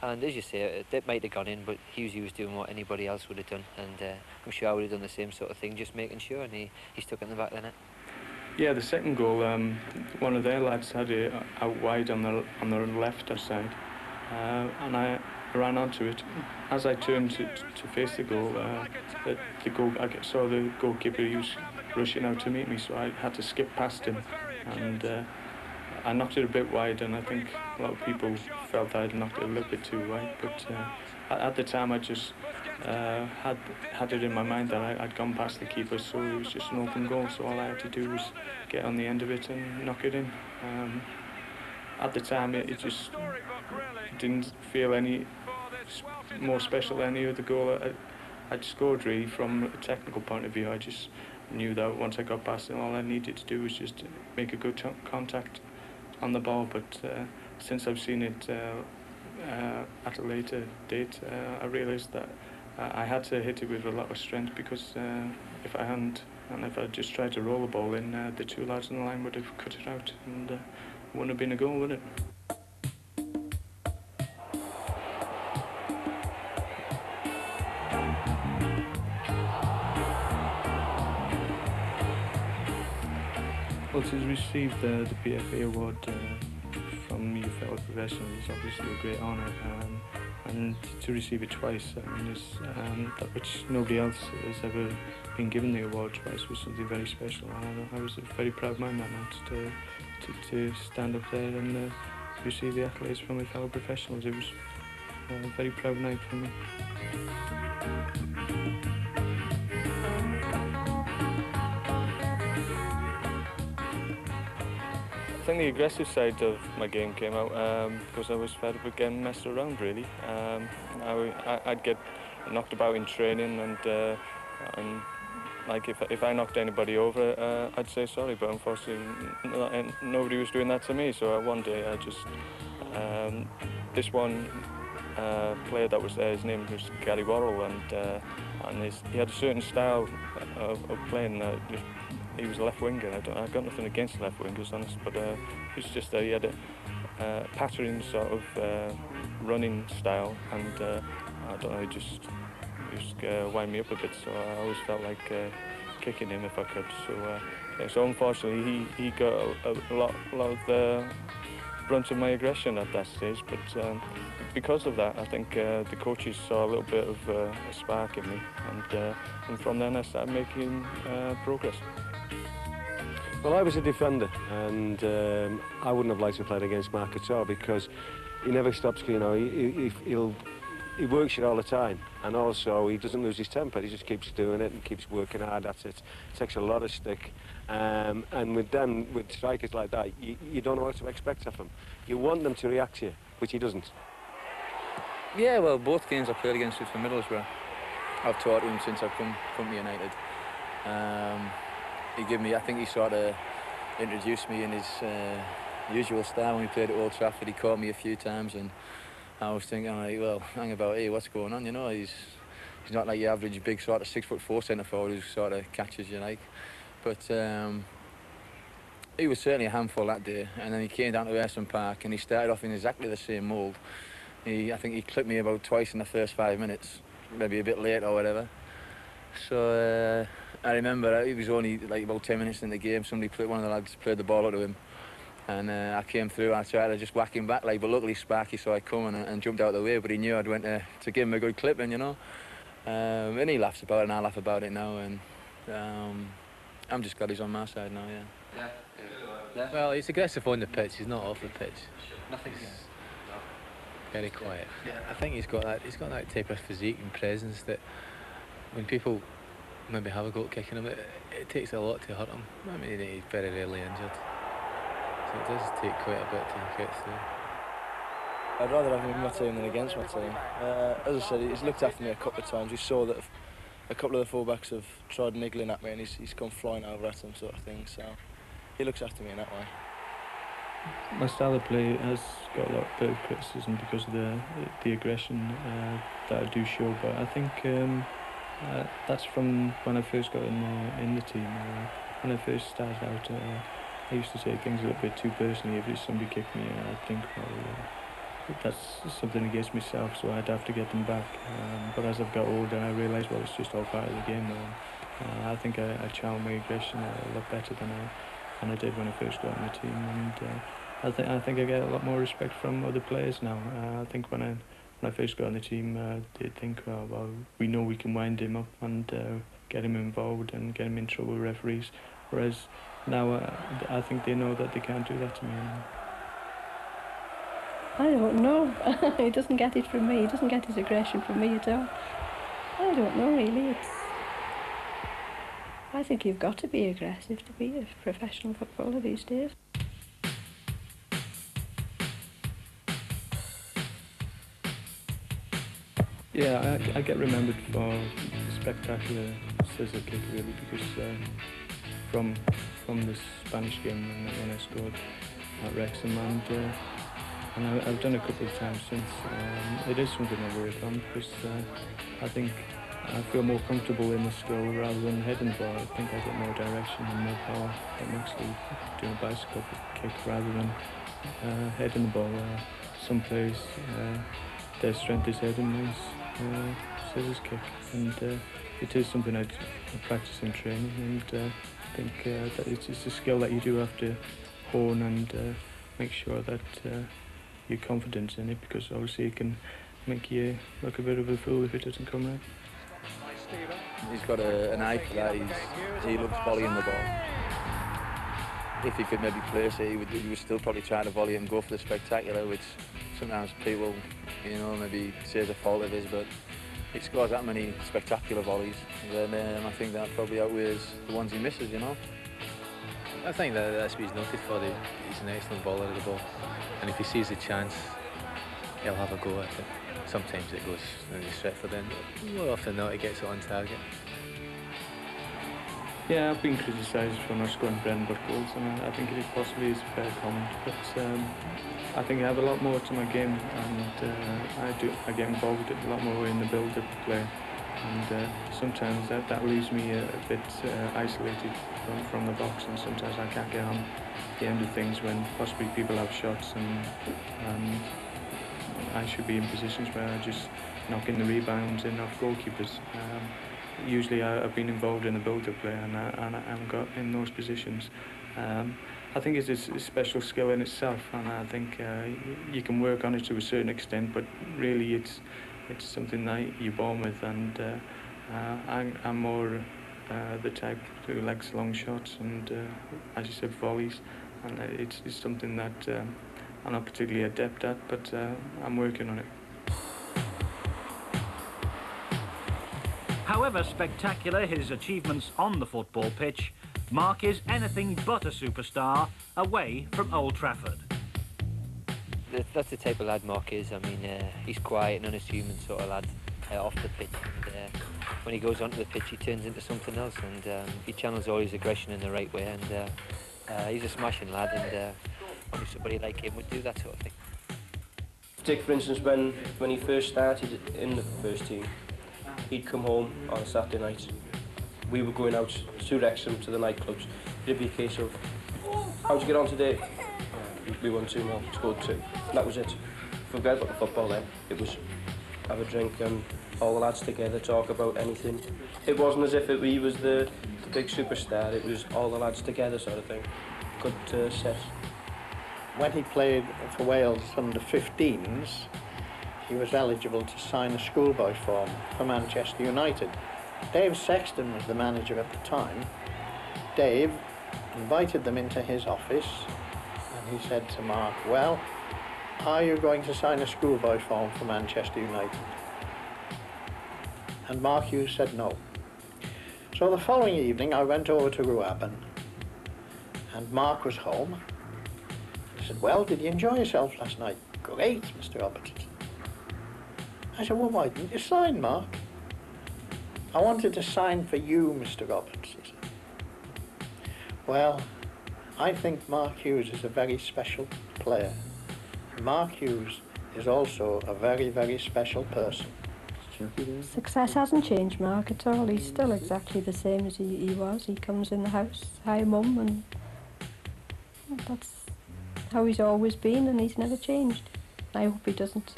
And as you say, that might have gone in, but Hughes was doing what anybody else would have done, and I'm sure I would have done the same sort of thing, just making sure, and he stuck it in the back of the net. Yeah, the second goal, one of their lads had it out wide on the left side, and I ran onto it. As I turned to face the goal, I saw the goalkeeper. He was rushing out to meet me, so I had to skip past him, and I knocked it a bit wide. And I think a lot of people felt I'd knocked it a little bit too wide, but at the time I just had it in my mind that I'd gone past the keeper, so it was just an open goal. So all I had to do was get on the end of it and knock it in. At the time, it just didn't feel any more special than any other goal I'd scored. Really, from a technical point of view, I just knew that once I got past it, all I needed to do was just make a good contact on the ball. But since I've seen it at a later date, I realised that I had to hit it with a lot of strength, because if I hadn't, and if I just tried to roll the ball in, the two lads on the line would have cut it out, and it wouldn't have been a goal, would it? Well, to receive the PFA award from your fellow professionals is obviously a great honour, and to receive it twice, that which nobody else has ever been given the award twice, was something very special. And I was a very proud man that night to stand up there and receive the accolades from my fellow professionals. It was a very proud night for me. I think the aggressive side of my game came out because I was fed up with getting messed around, really. I'd get knocked about in training, and like if I knocked anybody over, I'd say sorry, but unfortunately nobody was doing that to me. So one day I just, this one player that was there, his name was Gary Worrell, and he had a certain style of playing. He was a left winger. I've got nothing against left wingers, honest, but it was just that he had a pattern sort of running style, and I don't know, he just wind me up a bit. So I always felt like kicking him if I could. So unfortunately, he got a lot of the brunt of my aggression at that stage. But because of that, I think the coaches saw a little bit of a spark in me, and from then I started making progress. Well, I was a defender, and I wouldn't have liked to play against Mark at all, because he never stops. You know, he works it all the time, and also he doesn't lose his temper. He just keeps doing it and keeps working hard at it. It takes a lot of stick, and with strikers like that, you don't know what to expect of them. You want them to react to you, which he doesn't. Yeah, well, both games I played against him for Middlesbrough, I've taught him since I've come to United. He gave me, I think he sort of introduced me in his usual style when we played at Old Trafford. He caught me a few times, and I was thinking, like, well, hang about, hey, what's going on? You know, he's not like your average big sort of 6'4" centre forward who sort of catches you, like. But he was certainly a handful that day, and then he came down to Ayresome Park and he started off in exactly the same mould. I think he clipped me about twice in the first 5 minutes, maybe a bit late or whatever. So I remember it was only like about 10 minutes in the game. One of the lads played the ball out to him, and I came through and I tried to just whack him back, like, but luckily Sparky saw I coming and jumped out of the way, but he knew I'd went to give him a good clipping, you know. And he laughs about it, and I laugh about it now, and I'm just glad he's on my side now, yeah. Yeah. Well, he's aggressive on the pitch, he's not off the pitch. Nothing. Very quiet. Yeah, I think he's got that type of physique and presence that when people maybe have a go at kicking him, it takes a lot to hurt him. I mean, he's very rarely injured, so it does take quite a bit to get through. I'd rather have him in my team than against my team. As I said, he's looked after me a couple of times. We saw that a couple of the fullbacks have tried niggling at me, and he's come flying over at them, sort of thing. So he looks after me in that way. My style of play has got a lot of criticism because of the aggression that I do show, but I think that's from when I first got in the team. When I first started out, I used to take things a little bit too personally. If somebody kicked me, I'd think, well, that's something against myself, so I'd have to get them back. But as I've got older, I realised, well, it's just all part of the game now. I think I channel my aggression a lot better than I did when I first got on the team, and I think I get a lot more respect from other players now. I think when I first got on the team, they'd think, oh, well, we know we can wind him up and get him involved and get him in trouble with referees, whereas now I think they know that they can't do that to me anymore. I don't know. He doesn't get it from me. He doesn't get his aggression from me at all. I don't know, really. I think you've got to be aggressive to be a professional footballer these days. Yeah, I get remembered for a spectacular scissor kick, really, because from the Spanish game when I scored at Wrexham, and I've done a couple of times since. It is something I work on, because I think I feel more comfortable in the skill rather than heading the ball. I think I get more direction and more power. I'm actually doing a bicycle kick rather than heading the ball. Some players, their strength is heading, mine's scissors kick, and it is something I practice in training, and I think that it's a skill that you do have to hone and make sure that you're confident in it, because obviously it can make you look a bit of a fool if it doesn't come right. He's got an eye for that. He loves volleying the ball. If he could maybe place it, he would still probably try to volley it and go for the spectacular, which sometimes people, you know, maybe say is a fault of his, but he scores that many spectacular volleys, then I think that probably outweighs the ones he misses, you know. I think that's what he's noted for. He's an excellent bowler of the ball, and if he sees a chance, he'll have a go at it. Sometimes it goes in the straight for them, but more often than not, he gets it on target. Yeah, I've been criticised for not scoring bread and butter goals, and I think it possibly is a fair comment. But I think I have a lot more to my game, and I get involved a lot more in the build-up play, and sometimes that leaves me a bit isolated from the box, and sometimes I can't get on the end of things when possibly people have shots, and I should be in positions where I just knock in the rebounds and off goalkeepers. Usually I've been involved in the build-up play, and I got in those positions. I think it's a special skill in itself, and I think you can work on it to a certain extent, but really it's something that you're born with, and I'm more the type who likes long shots and, as you said, volleys, and it's something that I'm not particularly adept at, but I'm working on it. However spectacular his achievements on the football pitch, Mark is anything but a superstar away from Old Trafford. That's the type of lad Mark is. I mean, he's quiet and unassuming sort of lad off the pitch. And, when he goes onto the pitch, he turns into something else, and he channels all his aggression in the right way. And he's a smashing lad, and only somebody like him would do that sort of thing. Take, for instance, when he first started in the first team, he'd come home on a Saturday night. We were going out to Wrexham to the nightclubs. It'd be a case of, how'd you get on today? We won 2-0, scored 2. That was it. Forget about the football then. It was have a drink and all the lads together talk about anything. It wasn't as if he was the big superstar. It was all the lads together sort of thing. Good set. When he played for Wales under 15s, he was eligible to sign a schoolboy form for Manchester United. Dave Sexton was the manager at the time. Dave invited them into his office, and he said to Mark, well, are you going to sign a schoolboy form for Manchester United? And Mark Hughes said no. So the following evening I went over to Ruaben, and Mark was home. He said, well, did you enjoy yourself last night? Great, Mr. Roberts. I said, well, why didn't you sign, Mark? I wanted to sign for you, Mr. Roberts, he said. Well, I think Mark Hughes is a very special player. Mark Hughes is also a very, very special person. Success hasn't changed Mark at all. He's still exactly the same as he was. He comes in the house, hi mum, and that's how he's always been, and he's never changed. I hope he doesn't.